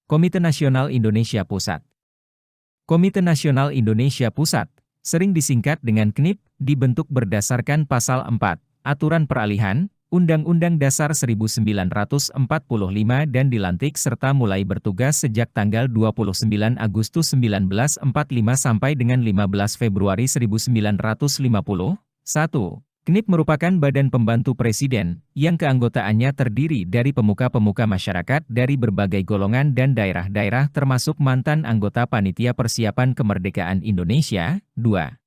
Komite Nasional Indonesia Pusat. Komite Nasional Indonesia Pusat, sering disingkat dengan KNIP, dibentuk berdasarkan Pasal 4, Aturan Peralihan, Undang-Undang Dasar 1945 dan dilantik serta mulai bertugas sejak tanggal 29 Agustus 1945 sampai dengan 15 Februari 1950. 1. KNIP merupakan badan pembantu presiden, yang keanggotaannya terdiri dari pemuka-pemuka masyarakat dari berbagai golongan dan daerah-daerah termasuk mantan anggota Panitia Persiapan Kemerdekaan Indonesia. 2.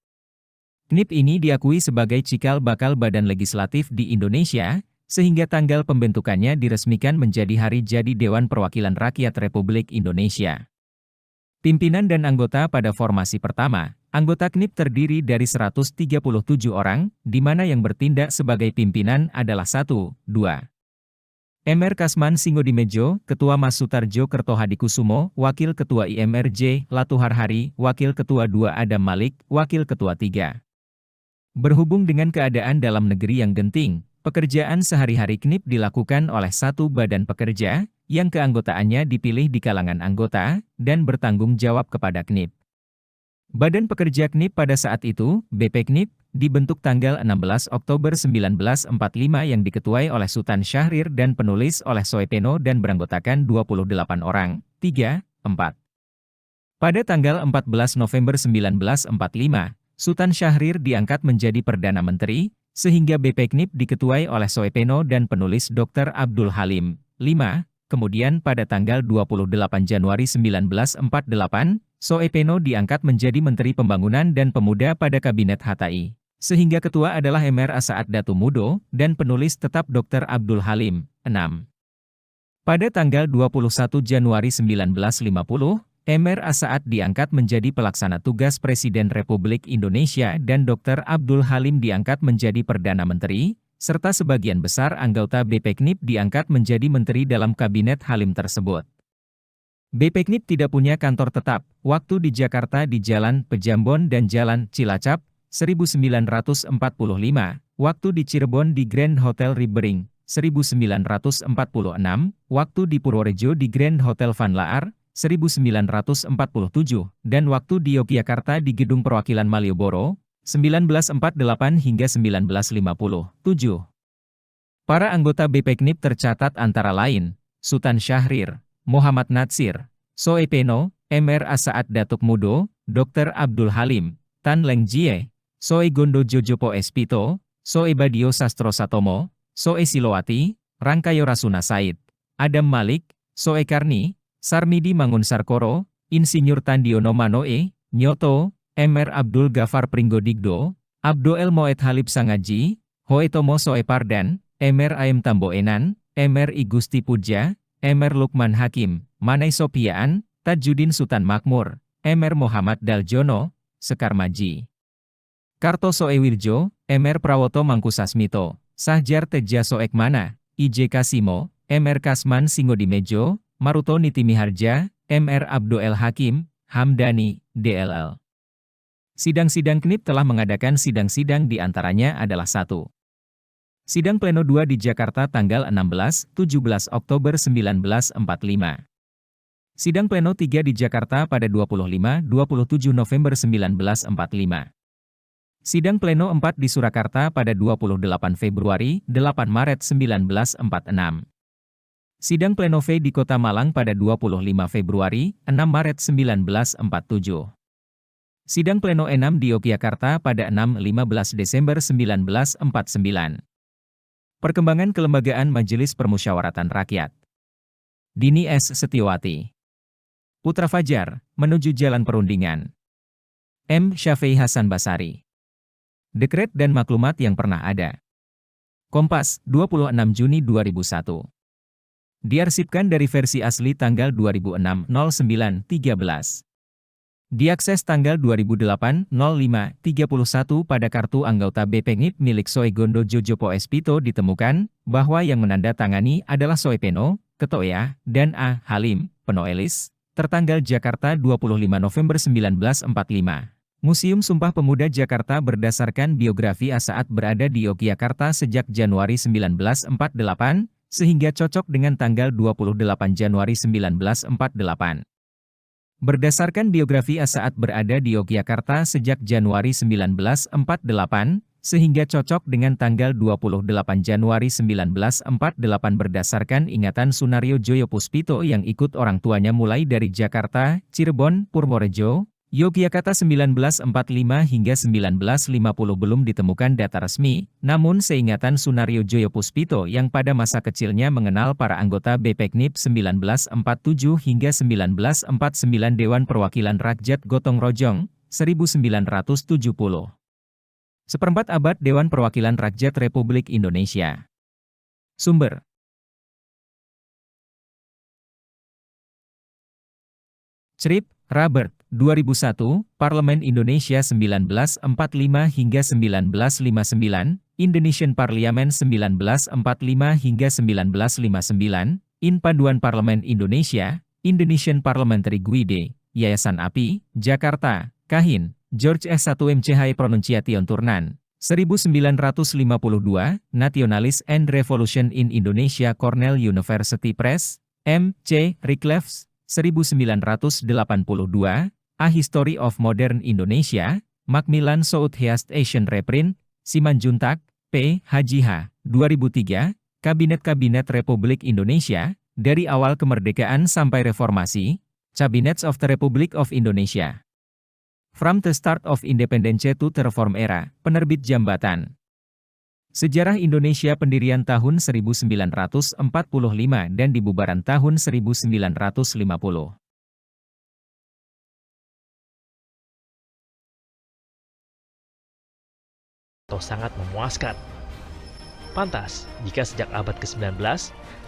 KNIP ini diakui sebagai cikal bakal badan legislatif di Indonesia, sehingga tanggal pembentukannya diresmikan menjadi hari jadi Dewan Perwakilan Rakyat Republik Indonesia. Pimpinan dan anggota pada formasi pertama. Anggota KNIP terdiri dari 137 orang, di mana yang bertindak sebagai pimpinan adalah 1, 2. Mr. Kasman Singodimedjo, Ketua Mas Sutarjo Kertohadikusumo, Wakil Ketua IMRJ, Latuhar Hari, Wakil Ketua 2 Adam Malik, Wakil Ketua 3. Berhubung dengan keadaan dalam negeri yang genting, pekerjaan sehari-hari KNIP dilakukan oleh satu badan pekerja, yang keanggotaannya dipilih di kalangan anggota, dan bertanggung jawab kepada KNIP. Badan Pekerja KNIP pada saat itu, BP KNIP, dibentuk tanggal 16 Oktober 1945 yang diketuai oleh Sultan Syahrir dan penulis oleh Soekarno dan beranggotakan 28 orang. 3, 4. Pada tanggal 14 November 1945, Sultan Syahrir diangkat menjadi Perdana Menteri, sehingga BP KNIP diketuai oleh Soekarno dan penulis Dr. Abdul Halim. 5. Kemudian pada tanggal 28 Januari 1948, Soekarno diangkat menjadi Menteri Pembangunan dan Pemuda pada Kabinet HTI. Sehingga ketua adalah Mr. Asaat Datu Mudo, dan penulis tetap Dr. Abdul Halim. 6. Pada tanggal 21 Januari 1950, Mr. Asaat diangkat menjadi Pelaksana Tugas Presiden Republik Indonesia dan Dr. Abdul Halim diangkat menjadi Perdana Menteri, serta sebagian besar anggota BP KNIP diangkat menjadi menteri dalam Kabinet Halim tersebut. BP KNIP tidak punya kantor tetap, waktu di Jakarta di Jalan Pejambon dan Jalan Cilacap, 1945, waktu di Cirebon di Grand Hotel Ribering, 1946, waktu di Purworejo di Grand Hotel Van Laar, 1947, dan waktu di Yogyakarta di Gedung Perwakilan Malioboro, 1948 hingga 1957. Para anggota BP KNIP tercatat antara lain, Sultan Syahrir, Muhammad Natsir, Soekarno, Mr. Asaat Datuk Mudo, Dr. Abdul Halim, Tan Leng Jie, Soe Gondo Jojopo Espito, Soe Badio Sastro Satomo, Soe Silowati, Rangkayo Rasuna Said, Adam Malik, Soe Karni, Sarmidi Mangun Sarkoro, Insinyur Tandiono Manoe, Nyoto, Mr. Abdul Ghaffar Pringgodigdo, Abdo El Moed Halib Sangaji, Hoetomo Soe Pardan, Mr. Aem Tamboenan, Mr. I Gusti Puja, Mr. Lukman Hakim, Manai Sopiaan, Tajudin Sultan Makmur, Mr. Muhammad Daljono, Sekar Maji, Karto Soewirjo, Mr. Prawoto Mangkusasmito, Sahjar Teja Soekmana, IJ Kasimo, Mr. Kasman Singodimedjo, Maruto Nitimiharja, Mr. Abdo El Hakim, Hamdani, DLL. Sidang-sidang KNIP telah mengadakan sidang-sidang di antaranya adalah 1. Sidang Pleno 2 di Jakarta tanggal 16-17 Oktober 1945. Sidang Pleno 3 di Jakarta pada 25-27 November 1945. Sidang Pleno 4 di Surakarta pada 28 Februari 8 Maret 1946. Sidang Pleno V di Kota Malang pada 25 Februari 6 Maret 1947. Sidang Pleno 6 di Yogyakarta pada 6-15 Desember 1949. Perkembangan Kelembagaan Majelis Permusyawaratan Rakyat. Dini S. Setiawati. Putra Fajar, Menuju Jalan Perundingan. M. Syafei Hasan Basari. Dekret dan maklumat yang pernah ada. Kompas, 26 Juni 2001. Diarsipkan dari versi asli tanggal 2006-09-13. Diakses tanggal 2008-05-31 pada kartu anggota BP KNIP milik Soe Gondo Jojopo Espito ditemukan bahwa yang menandatangani adalah Soekarno, Ketua, dan A. Halim, Penoelis, tertanggal Jakarta 25 November 1945. Museum Sumpah Pemuda Jakarta berdasarkan biografi Asaat berada di Yogyakarta sejak Januari 1948, sehingga cocok dengan tanggal 28 Januari 1948. Berdasarkan biografi saat berada di Yogyakarta sejak Januari 1948, sehingga cocok dengan tanggal 28 Januari 1948 berdasarkan ingatan Sunario Joyo Puspito yang ikut orang tuanya mulai dari Jakarta, Cirebon, Purworejo, Yogyakarta 1945 hingga 1950 belum ditemukan data resmi, namun seingatan Sunario Joyo Puspito yang pada masa kecilnya mengenal para anggota BPKNIP 1947 hingga 1949 Dewan Perwakilan Rakyat Gotong Royong, 1970. Seperempat abad Dewan Perwakilan Rakyat Republik Indonesia. Sumber Crip, Robert, 2001, Parlemen Indonesia 1945 hingga 1959, Indonesian Parliament 1945 hingga 1959, In Panduan Parlemen Indonesia, Indonesian Parliamentary Guide, Yayasan API, Jakarta, Kahin, George S1MCH Pronunciation Turnan, 1952, Nationalist and Revolution in Indonesia Cornell University Press, M.C. Rickleffs, 1982, A History of Modern Indonesia, Macmillan Southeast Asian Reprint, Simanjuntak, P. Haji H. 2003, Kabinet-Kabinet Republik Indonesia, dari awal kemerdekaan sampai reformasi, Cabinets of the Republic of Indonesia. From the Start of Independence to the Reform Era, Penerbit Jambatan. Sejarah Indonesia pendirian tahun 1945 dan dibubaran tahun 1950. Atau sangat memuaskan. Pantas jika sejak abad ke-19,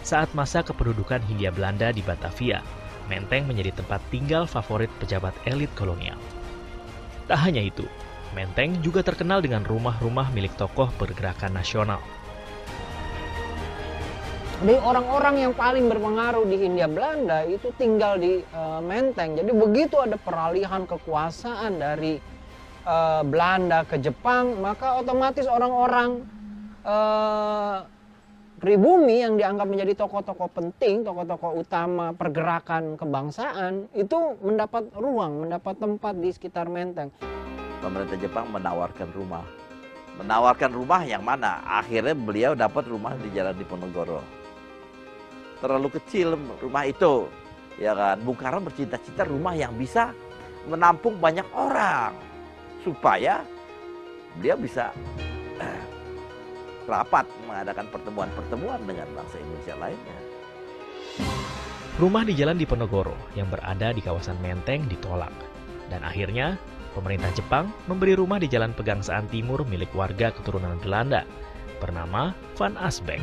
saat masa kependudukan Hindia Belanda di Batavia, Menteng menjadi tempat tinggal favorit pejabat elit kolonial. Tak hanya itu, Menteng juga terkenal dengan rumah-rumah milik tokoh pergerakan nasional. Jadi orang-orang yang paling berpengaruh di Hindia Belanda itu tinggal di Menteng. Jadi begitu ada peralihan kekuasaan dari Belanda ke Jepang, maka otomatis orang-orang pribumi yang dianggap menjadi tokoh-tokoh penting, tokoh-tokoh utama pergerakan kebangsaan itu mendapat ruang, mendapat tempat di sekitar Menteng. Pemerintah Jepang menawarkan rumah yang mana akhirnya beliau dapat rumah di Jalan Diponegoro. Terlalu kecil rumah itu, ya kan. Bung Karno bercita-cita rumah yang bisa menampung banyak orang supaya dia bisa rapat mengadakan pertemuan-pertemuan dengan bangsa Indonesia lainnya. Rumah di Jalan Diponegoro yang berada di kawasan Menteng ditolak, dan akhirnya pemerintah Jepang memberi rumah di Jalan Pegangsaan Timur milik warga keturunan Belanda bernama Van Asbeck.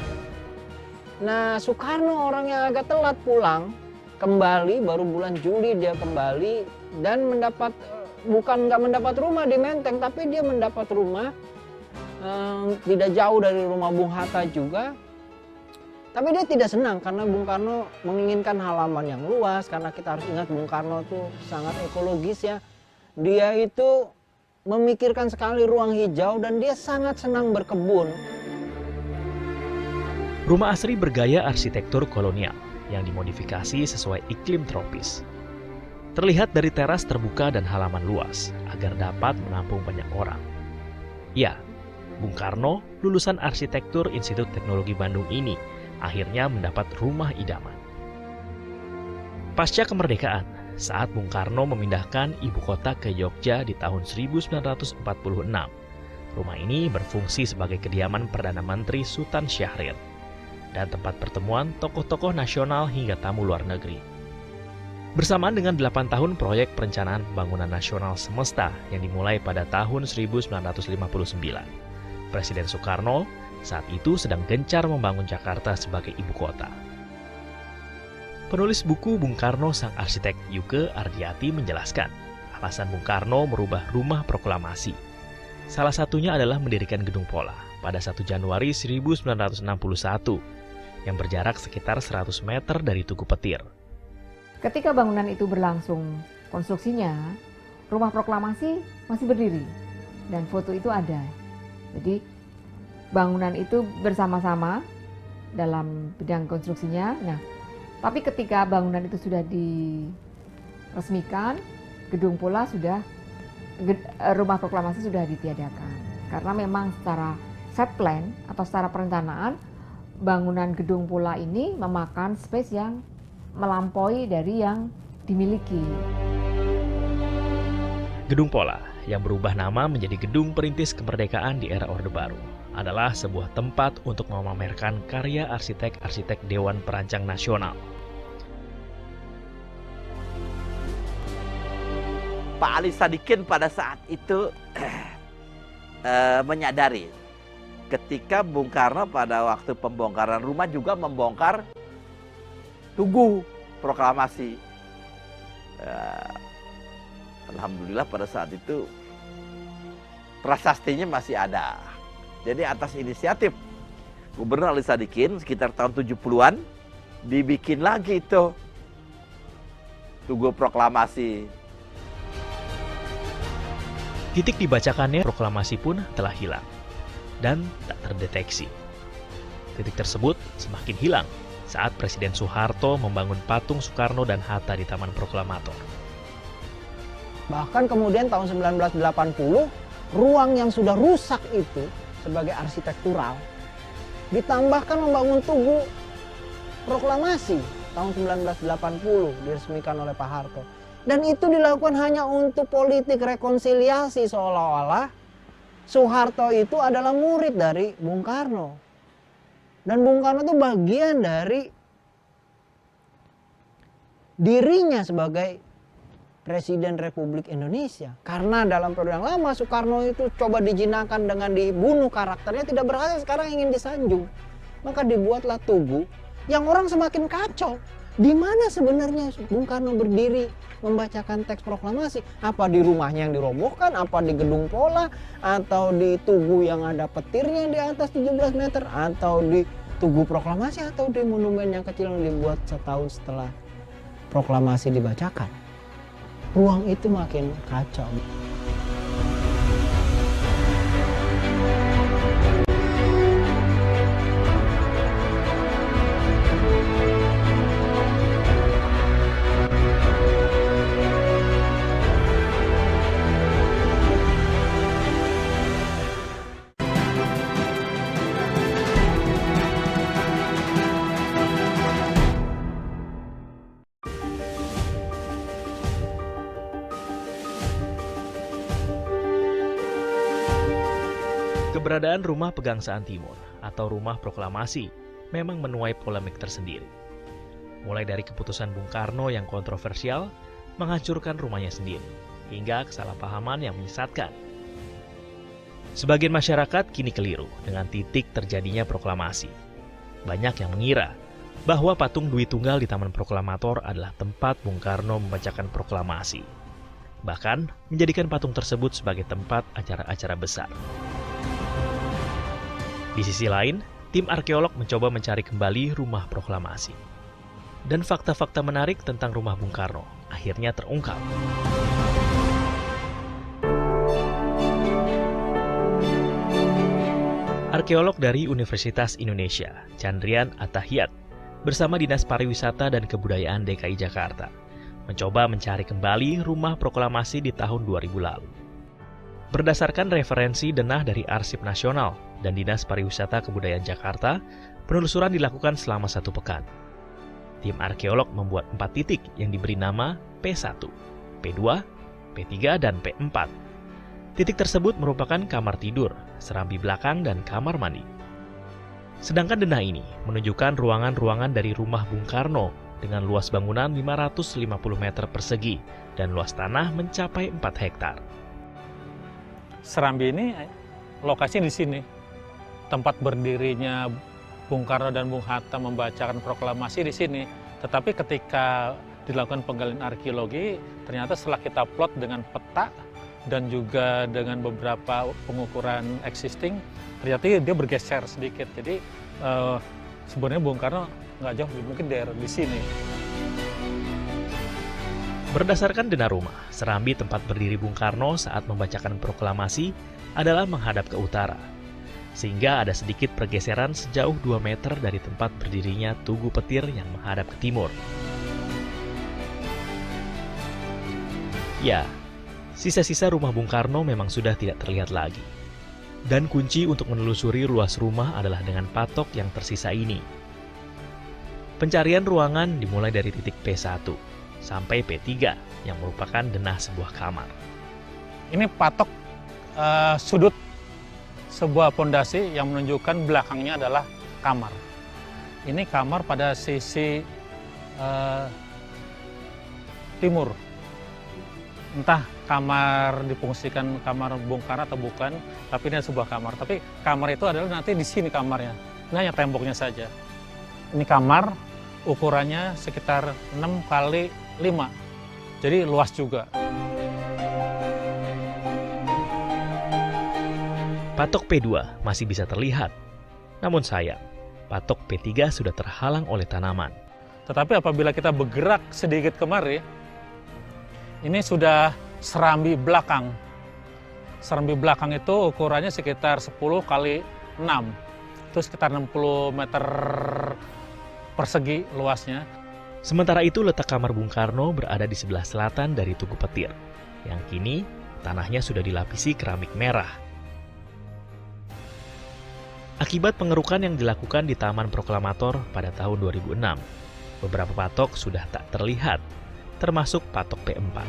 Nah, Soekarno orang yang agak telat pulang, kembali baru bulan Juli dia kembali dan mendapat nggak mendapat rumah di Menteng, tapi dia mendapat rumah tidak jauh dari rumah Bung Hatta juga. Tapi dia tidak senang karena Bung Karno menginginkan halaman yang luas, karena kita harus ingat Bung Karno itu sangat ekologis ya. Dia itu memikirkan sekali ruang hijau dan dia sangat senang berkebun. Rumah asri bergaya arsitektur kolonial yang dimodifikasi sesuai iklim tropis. Terlihat dari teras terbuka dan halaman luas agar dapat menampung banyak orang. Ya, Bung Karno, lulusan arsitektur Institut Teknologi Bandung ini, akhirnya mendapat rumah idaman. Pasca kemerdekaan, saat Bung Karno memindahkan ibu kota ke Yogyakarta di tahun 1946. Rumah ini berfungsi sebagai kediaman Perdana Menteri Sultan Syahrir dan tempat pertemuan tokoh-tokoh nasional hingga tamu luar negeri. Bersamaan dengan 8 tahun proyek perencanaan pembangunan nasional semesta yang dimulai pada tahun 1959, Presiden Soekarno saat itu sedang gencar membangun Jakarta sebagai ibu kota. Penulis buku Bung Karno Sang Arsitek Yuke Ardiati menjelaskan, alasan Bung Karno merubah rumah proklamasi. Salah satunya adalah mendirikan Gedung Pola pada 1 Januari 1961 yang berjarak sekitar 100 meter dari Tugu Petir. Ketika bangunan itu berlangsung konstruksinya, rumah proklamasi masih berdiri dan foto itu ada. Jadi bangunan itu bersama-sama dalam bidang konstruksinya. Nah, tapi ketika bangunan itu sudah diresmikan, rumah proklamasi sudah ditiadakan. Karena memang secara set plan atau secara perencanaan, bangunan gedung Pola ini memakan space yang melampaui dari yang dimiliki. Gedung Pola yang berubah nama menjadi Gedung Perintis Kemerdekaan di era Orde Baru adalah sebuah tempat untuk memamerkan karya arsitek-arsitek Dewan Perancang Nasional. Pak Ali Sadikin pada saat itu menyadari ketika Bung Karno pada waktu pembongkaran rumah juga membongkar Tugu Proklamasi. Alhamdulillah pada saat itu prasastinya masih ada. Jadi atas inisiatif Gubernur Ali Sadikin sekitar tahun 70-an dibikin lagi itu Tugu Proklamasi. Titik dibacakannya proklamasi pun telah hilang dan tak terdeteksi. Titik tersebut semakin hilang saat Presiden Soeharto membangun patung Soekarno dan Hatta di Taman Proklamator. Bahkan kemudian tahun 1980, ruang yang sudah rusak itu sebagai arsitektural ditambahkan membangun Tugu Proklamasi tahun 1980 diresmikan oleh Pak Harto. Dan itu dilakukan hanya untuk politik rekonsiliasi, seolah-olah Soeharto itu adalah murid dari Bung Karno. Dan Bung Karno itu bagian dari dirinya sebagai Presiden Republik Indonesia. Karena dalam periode yang lama Soekarno itu coba dijinakan dengan dibunuh karakternya, tidak berhasil, sekarang ingin disanjung. Maka dibuatlah Tugu yang orang semakin kacau. Di mana sebenarnya Bung Karno berdiri membacakan teks proklamasi? Apa di rumahnya yang dirobohkan? Apa di gedung Pola? Atau di Tugu yang ada petirnya di atas 17 meter? Atau di Tugu Proklamasi? Atau di monumen yang kecil yang dibuat setahun setelah proklamasi dibacakan? Ruang itu makin kacau. Keberadaan Rumah Pegangsaan Timur atau Rumah Proklamasi memang menuai polemik tersendiri. Mulai dari keputusan Bung Karno yang kontroversial menghancurkan rumahnya sendiri, hingga kesalahpahaman yang menyesatkan. Sebagian masyarakat kini keliru dengan titik terjadinya proklamasi. Banyak yang mengira bahwa patung Dwi Tunggal di Taman Proklamator adalah tempat Bung Karno membacakan proklamasi. Bahkan menjadikan patung tersebut sebagai tempat acara-acara besar. Di sisi lain, tim arkeolog mencoba mencari kembali rumah proklamasi. Dan fakta-fakta menarik tentang rumah Bung Karno akhirnya terungkap. Arkeolog dari Universitas Indonesia, Chandrian Atahiyat, bersama Dinas Pariwisata dan Kebudayaan DKI Jakarta, mencoba mencari kembali rumah proklamasi di tahun 2000 lalu. Berdasarkan referensi denah dari Arsip Nasional dan Dinas Pariwisata Kebudayaan Jakarta, penelusuran dilakukan selama 1 pekan. Tim arkeolog membuat 4 titik yang diberi nama P1, P2, P3, dan P4. Titik tersebut merupakan kamar tidur, serambi belakang, dan kamar mandi. Sedangkan denah ini menunjukkan ruangan-ruangan dari rumah Bung Karno dengan luas bangunan 550 meter persegi dan luas tanah mencapai 4 hektar. Serambi ini lokasi di sini. Tempat berdirinya Bung Karno dan Bung Hatta membacakan proklamasi di sini. Tetapi ketika dilakukan penggalian arkeologi, ternyata setelah kita plot dengan peta dan juga dengan beberapa pengukuran existing, ternyata dia bergeser sedikit. Jadi sebenarnya Bung Karno nggak jauh, mungkin daerah di sini. Berdasarkan denah rumah, serambi tempat berdiri Bung Karno saat membacakan proklamasi adalah menghadap ke utara. sehingga ada sedikit pergeseran sejauh 2 meter dari tempat berdirinya Tugu Petir yang menghadap ke timur. Ya, sisa-sisa rumah Bung Karno memang sudah tidak terlihat lagi. Dan kunci untuk menelusuri luas rumah adalah dengan patok yang tersisa ini. Pencarian ruangan dimulai dari titik P1 sampai P3 yang merupakan denah sebuah kamar. Ini patok sudut sebuah pondasi yang menunjukkan belakangnya adalah kamar. Ini kamar pada sisi timur. Entah kamar difungsikan kamar Bung Karno atau bukan, tapi ini sebuah kamar. Tapi kamar itu adalah nanti di sini kamarnya. Ini hanya temboknya saja. Ini kamar, ukurannya sekitar 6 kali 5. Jadi luas juga. Patok P2 masih bisa terlihat. Namun sayang, patok P3 sudah terhalang oleh tanaman. Tetapi apabila kita bergerak sedikit kemari, ini sudah serambi belakang. Serambi belakang itu ukurannya sekitar 10 kali 6. Itu sekitar 60 meter persegi luasnya. Sementara itu letak kamar Bung Karno berada di sebelah selatan dari Tugu Petir, yang kini tanahnya sudah dilapisi keramik merah. Akibat pengerukan yang dilakukan di Taman Proklamator pada tahun 2006, beberapa patok sudah tak terlihat, termasuk patok P4.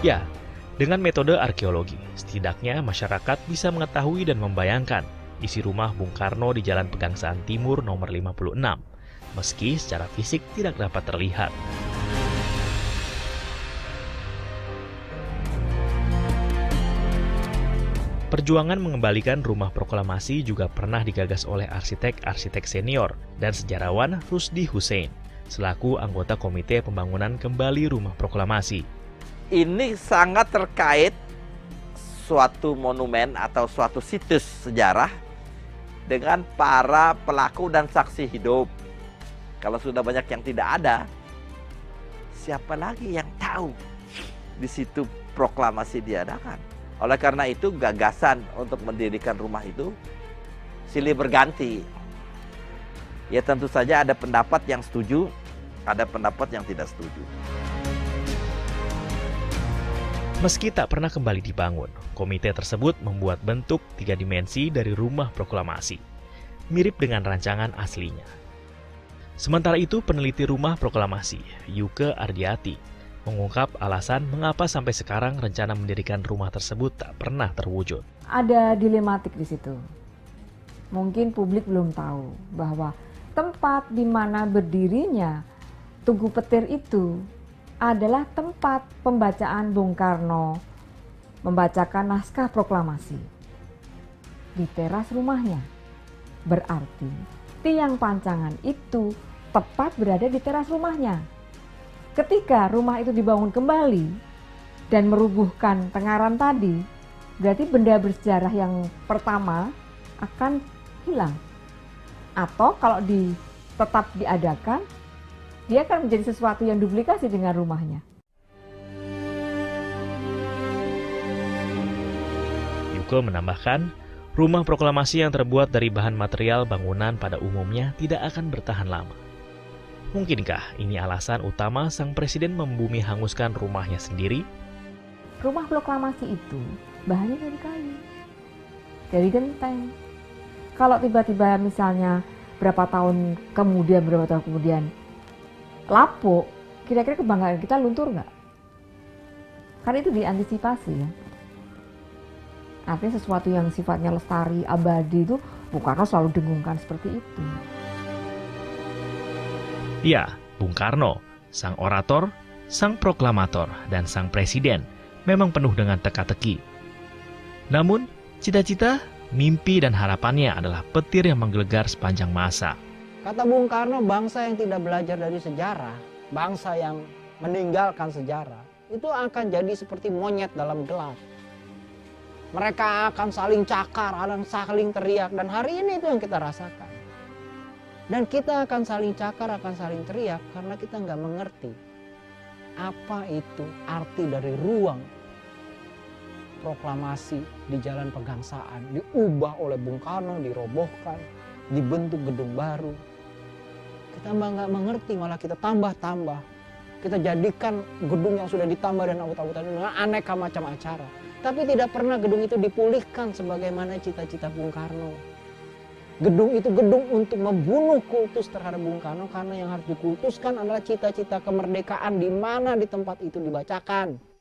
Ya, dengan metode arkeologi, setidaknya masyarakat bisa mengetahui dan membayangkan isi rumah Bung Karno di Jalan Pegangsaan Timur nomor 56, meski secara fisik tidak dapat terlihat. Perjuangan mengembalikan rumah proklamasi juga pernah digagas oleh arsitek-arsitek senior dan sejarawan Rusdi Hussein, selaku anggota Komite Pembangunan Kembali Rumah Proklamasi. Ini sangat terkait suatu monumen atau suatu situs sejarah dengan para pelaku dan saksi hidup. Kalau sudah banyak yang tidak ada, siapa lagi yang tahu di situ proklamasi diadakan? Oleh karena itu, gagasan untuk mendirikan rumah itu silih berganti. Ya tentu saja ada pendapat yang setuju, ada pendapat yang tidak setuju. Meski tak pernah kembali dibangun, komite tersebut membuat bentuk 3 dimensi dari rumah proklamasi, mirip dengan rancangan aslinya. Sementara itu, peneliti rumah proklamasi, Yuke Ardiati, mengungkap alasan mengapa sampai sekarang rencana mendirikan rumah tersebut tak pernah terwujud. Ada dilematik di situ. Mungkin publik belum tahu bahwa tempat di mana berdirinya Tugu Petir itu adalah tempat pembacaan Bung Karno membacakan naskah proklamasi di teras rumahnya. Berarti tiang pancangan itu tepat berada di teras rumahnya. Ketika rumah itu dibangun kembali dan merubuhkan tengaran tadi, berarti benda bersejarah yang pertama akan hilang. Atau kalau tetap diadakan, dia akan menjadi sesuatu yang duplikasi dengan rumahnya. Yuke menambahkan, rumah proklamasi yang terbuat dari bahan material bangunan pada umumnya tidak akan bertahan lama. Mungkinkah ini alasan utama sang presiden membumi hanguskan rumahnya sendiri? Rumah proklamasi itu bahannya dari kayu, dari genteng. Kalau tiba-tiba misalnya berapa tahun kemudian lapuk, kira-kira kebanggaan kita luntur nggak? Karena itu diantisipasi ya. Artinya sesuatu yang sifatnya lestari, abadi itu Bung Karno selalu dengungkan seperti itu. Ya, Bung Karno, sang orator, sang proklamator, dan sang presiden memang penuh dengan teka-teki. Namun, cita-cita, mimpi, dan harapannya adalah petir yang menggelegar sepanjang masa. Kata Bung Karno, bangsa yang tidak belajar dari sejarah, bangsa yang meninggalkan sejarah, itu akan jadi seperti monyet dalam gelap. Mereka akan saling cakar, akan saling teriak, dan hari ini itu yang kita rasakan. Dan kita akan saling cakar, akan saling teriak karena kita nggak mengerti apa itu arti dari ruang. proklamasi di Jalan Pegangsaan, diubah oleh Bung Karno, dirobohkan, dibentuk gedung baru. Kita nggak mengerti, malah kita tambah-tambah. Kita jadikan gedung yang sudah ditambah dan awut-awutan dengan aneka macam acara. Tapi tidak pernah gedung itu dipulihkan sebagaimana cita-cita Bung Karno. Gedung itu gedung untuk membunuh kultus terhadap Bung Karno, karena yang harus dikultuskan adalah cita-cita kemerdekaan di mana di tempat itu dibacakan.